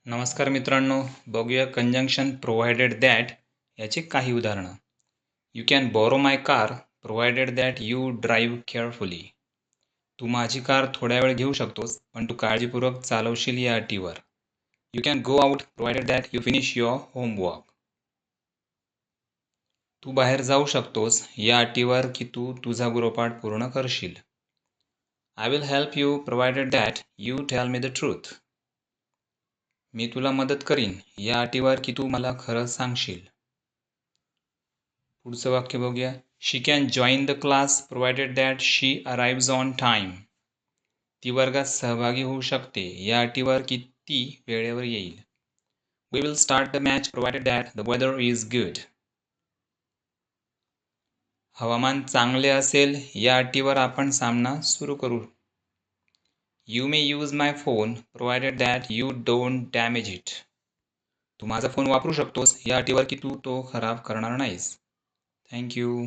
नमस्कार मित्रांनो, बघूया कंजंक्शन प्रोव्हाइडेड दॅट याची काही उदाहरणं. You can borrow my car provided that you drive carefully. तू माझी कार थोड्या वेळ घेऊ शकतोस, पण तू काळजीपूर्वक चालवशील या अटीवर. You can go out provided that you finish your homework. तू बाहेर जाऊ शकतोस या अटीवर की तू तुझा गृहपाठ पूर्ण करशील. I will help you provided that you tell me the truth. मी तुला मदत करीन या अटीवर की तू मला खरं सांगशील. पुढचं वाक्य बघूया. She can join the class provided that she arrives on time. ती वर्गात सहभागी होऊ शकते या अटीवर की ती वेळेवर येईल. We will start the match provided that the weather is good. हवामान चांगले असेल या अटीवर आपण सामना सुरू करू. You may use my phone provided that you don't damage it. तू माझा फोन वापरू शकतोस या अटीवर की तू तो खराब करणार नाहीस. थँक्यू.